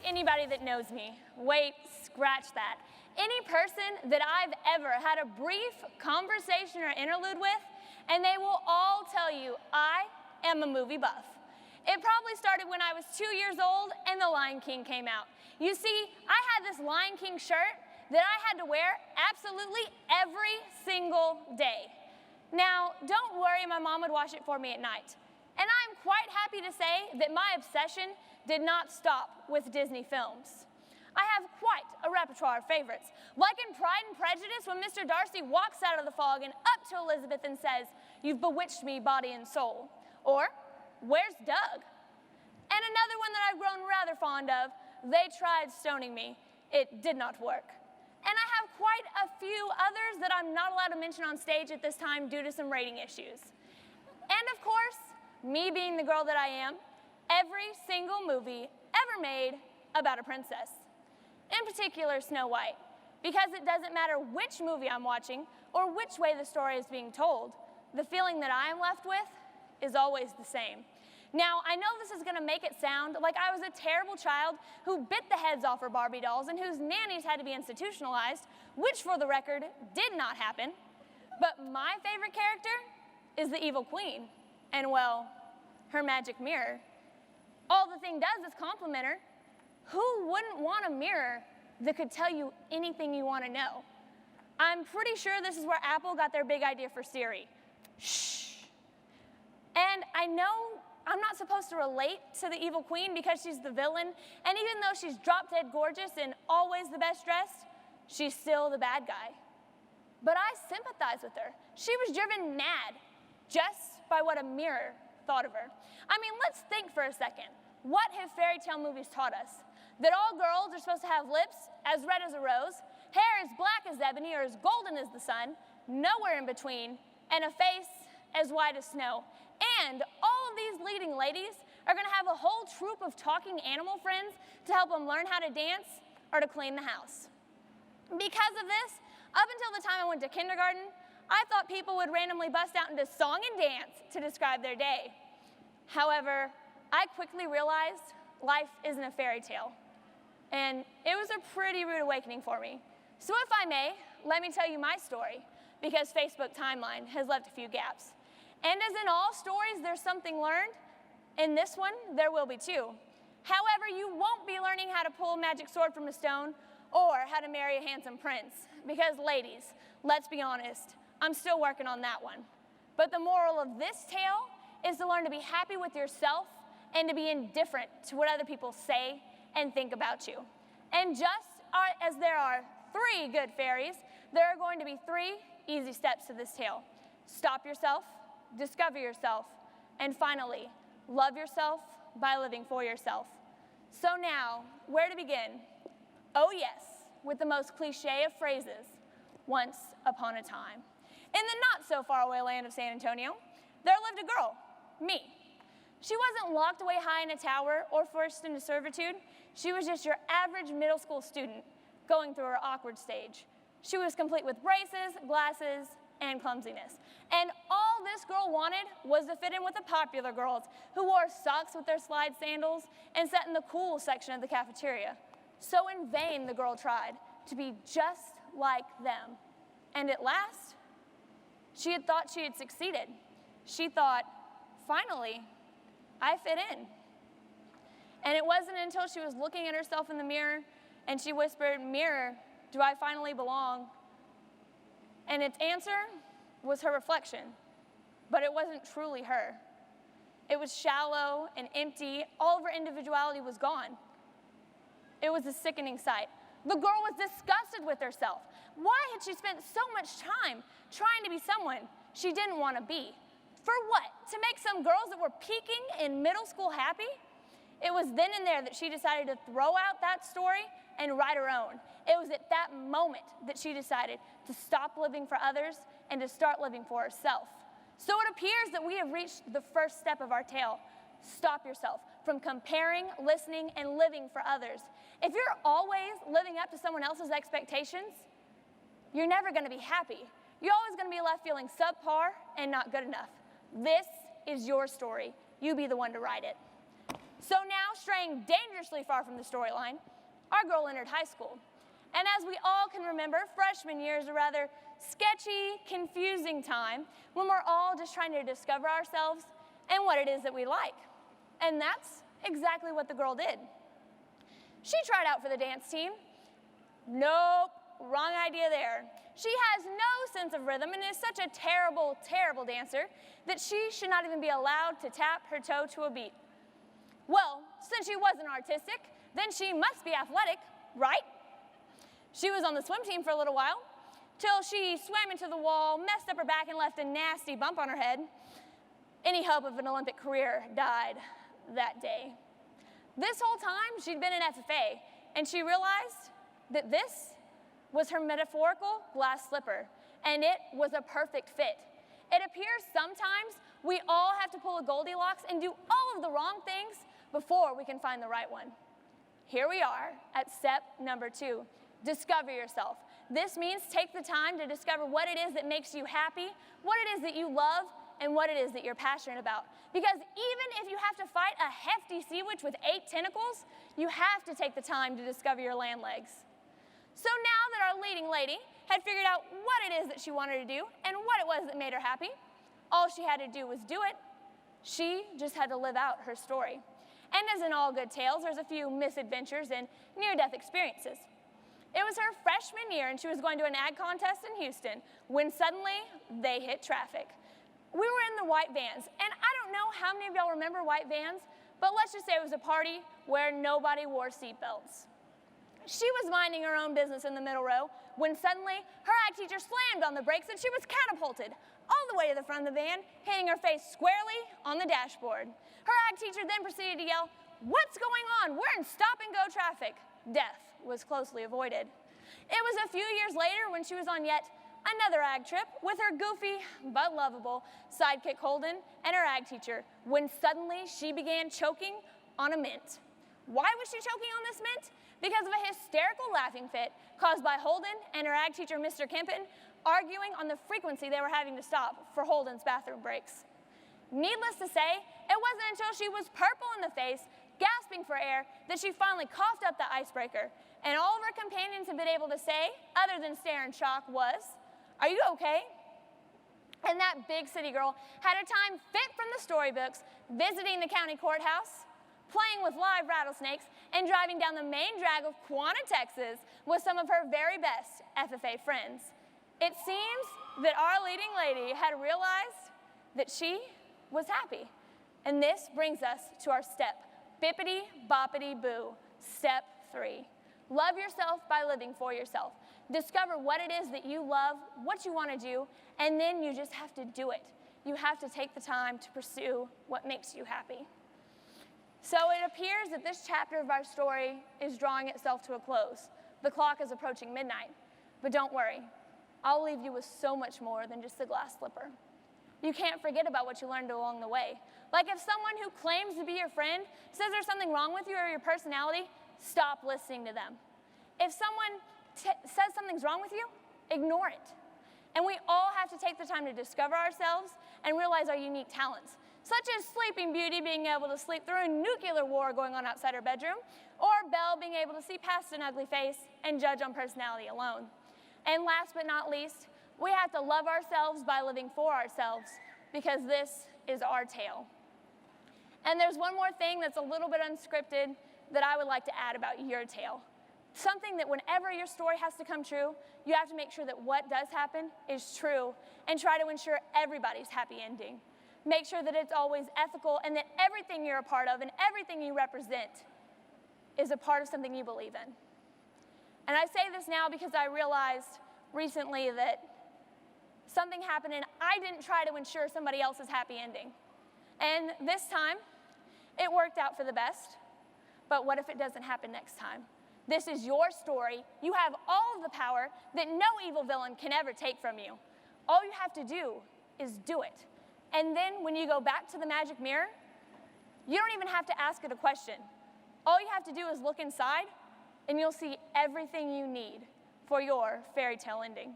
anybody that knows me. Wait, scratch that. Any person that I've ever had a brief conversation or interlude with, and they will all tell you, I am a movie buff. It probably started when I was 2 years old and The Lion King came out. You see, I had this Lion King shirt that I had to wear absolutely every single day. Now, don't worry, my mom would wash it for me at night. And I'm quite happy to say that my obsession did not stop with Disney films. I have quite a repertoire of favorites, like in Pride and Prejudice when Mr. Darcy walks out of the fog and up to Elizabeth and says, "You've bewitched me body and soul." Or, "Where's Doug?" And another one that I've grown rather fond of, "They tried stoning me. It did not work." And I have quite a few others that I'm not allowed to mention on stage at this time due to some rating issues. And of course, me being the girl that I am, every single movie ever made about a princess. In particular, Snow White, because it doesn't matter which movie I'm watching or which way the story is being told, the feeling that I am left with is always the same. Now, I know this is going to make it sound like I was a terrible child who bit the heads off her Barbie dolls and whose nannies had to be institutionalized, which, for the record, did not happen. But my favorite character is the evil queen, and, well, her magic mirror. All the thing does is compliment her. Who wouldn't want a mirror that could tell you anything you want to know? I'm pretty sure this is where Apple got their big idea for Siri. Shh. And I know I'm not supposed to relate to the evil queen because she's the villain, and even though she's drop-dead gorgeous and always the best dressed, she's still the bad guy. But I sympathize with her. She was driven mad just by what a mirror thought of her. I mean, let's think for a second. What have fairy tale movies taught us? That all girls are supposed to have lips as red as a rose, hair as black as ebony or as golden as the sun, nowhere in between, and a face as white as snow. And all of these leading ladies are going to have a whole troop of talking animal friends to help them learn how to dance or to clean the house. Because of this, up until the time I went to kindergarten, I thought people would randomly bust out into song and dance to describe their day. However, I quickly realized life isn't a fairy tale. And it was a pretty rude awakening for me. So if I may, let me tell you my story, because Facebook timeline has left a few gaps. And as in all stories, there's something learned. In this one, there will be too. However, you won't be learning how to pull a magic sword from a stone or how to marry a handsome prince. Because ladies, let's be honest, I'm still working on that one. But the moral of this tale is to learn to be happy with yourself and to be indifferent to what other people say and think about you. And just as there are 3 good fairies, there are going to be 3 easy steps to this tale. Stop yourself, discover yourself, and finally, love yourself by living for yourself. So now, where to begin? Oh yes, with the most cliche of phrases, once upon a time. In the not-so-far-away land of San Antonio, there lived a girl, me. She wasn't locked away high in a tower or forced into servitude. She was just your average middle school student going through her awkward stage. She was complete with braces, glasses, and clumsiness. And all this girl wanted was to fit in with the popular girls who wore socks with their slide sandals and sat in the cool section of the cafeteria. So in vain the girl tried to be just like them. And at last, she had thought she had succeeded. She thought, finally, I fit in. And it wasn't until she was looking at herself in the mirror and she whispered, "Mirror, do I finally belong?" And its answer was her reflection, but it wasn't truly her. It was shallow and empty. All of her individuality was gone. It was a sickening sight. The girl was disgusted with herself. Why had she spent so much time trying to be someone she didn't want to be? For what? To make some girls that were peaking in middle school happy? It was then and there that she decided to throw out that story and write her own. It was at that moment that she decided to stop living for others and to start living for herself. So it appears that we have reached the first step of our tale. Stop yourself from comparing, listening, and living for others. If you're always living up to someone else's expectations, you're never going to be happy. You're always going to be left feeling subpar and not good enough. This is your story. You be the one to write it. So now straying dangerously far from the storyline, our girl entered high school. And as we all can remember, freshman year is a rather sketchy, confusing time when we're all just trying to discover ourselves and what it is that we like. And that's exactly what the girl did. She tried out for the dance team. Nope, wrong idea there. She has no sense of rhythm and is such a terrible, terrible dancer that she should not even be allowed to tap her toe to a beat. Well, since she wasn't artistic, then she must be athletic, right? She was on the swim team for a little while, till she swam into the wall, messed up her back, and left a nasty bump on her head. Any hope of an Olympic career died that day. This whole time, she'd been in FFA, and she realized that this was her metaphorical glass slipper, and it was a perfect fit. It appears sometimes we all have to pull a Goldilocks and do all of the wrong things before we can find the right one. Here we are at step number 2, discover yourself. This means take the time to discover what it is that makes you happy, what it is that you love, and what it is that you're passionate about. Because even if you have to fight a hefty sea witch with 8 tentacles, you have to take the time to discover your land legs. So now that our leading lady had figured out what it is that she wanted to do and what it was that made her happy, all she had to do was do it. She just had to live out her story. And as in all good tales, there's a few misadventures and near-death experiences. It was her freshman year, and she was going to an ag contest in Houston when suddenly they hit traffic. We were in the white vans, and I don't know how many of y'all remember white vans, but let's just say it was a party where nobody wore seatbelts. She was minding her own business in the middle row when suddenly her ag teacher slammed on the brakes and she was catapulted all the way to the front of the van, hitting her face squarely on the dashboard. Her ag teacher then proceeded to yell, "What's going on? We're in stop-and-go traffic." Death was closely avoided. It was a few years later when she was on yet another ag trip with her goofy but lovable sidekick Holden and her ag teacher when suddenly she began choking on a mint. Why was she choking on this mint? Because of a hysterical laughing fit caused by Holden and her ag teacher, Mr. Kempen, arguing on the frequency they were having to stop for Holden's bathroom breaks. Needless to say, it wasn't until she was purple in the face, gasping for air, that she finally coughed up the icebreaker. And all of her companions had been able to say, other than stare in shock, was, "Are you okay?" And that big city girl had a time fit from the storybooks, visiting the county courthouse, playing with live rattlesnakes, and driving down the main drag of Quanah, Texas with some of her very best FFA friends. It seems that our leading lady had realized that she was happy. And this brings us to our step, bippity boppity boo, step 3. Love yourself by living for yourself. Discover what it is that you love, what you want to do, and then you just have to do it. You have to take the time to pursue what makes you happy. So it appears that this chapter of our story is drawing itself to a close. The clock is approaching midnight. But don't worry, I'll leave you with so much more than just the glass slipper. You can't forget about what you learned along the way. Like if someone who claims to be your friend says there's something wrong with you or your personality, stop listening to them. If someone says something's wrong with you, ignore it. And we all have to take the time to discover ourselves and realize our unique talents, such as Sleeping Beauty being able to sleep through a nuclear war going on outside her bedroom, or Belle being able to see past an ugly face and judge on personality alone. And last but not least, we have to love ourselves by living for ourselves, because this is our tale. And there's one more thing that's a little bit unscripted that I would like to add about your tale. Something that whenever your story has to come true, you have to make sure that what does happen is true and try to ensure everybody's happy ending. Make sure that it's always ethical and that everything you're a part of and everything you represent is a part of something you believe in. And I say this now because I realized recently that something happened and I didn't try to ensure somebody else's happy ending. And this time, it worked out for the best. But what if it doesn't happen next time? This is your story. You have all of the power that no evil villain can ever take from you. All you have to do is do it. And then when you go back to the magic mirror, you don't even have to ask it a question. All you have to do is look inside, and you'll see everything you need for your fairy tale ending.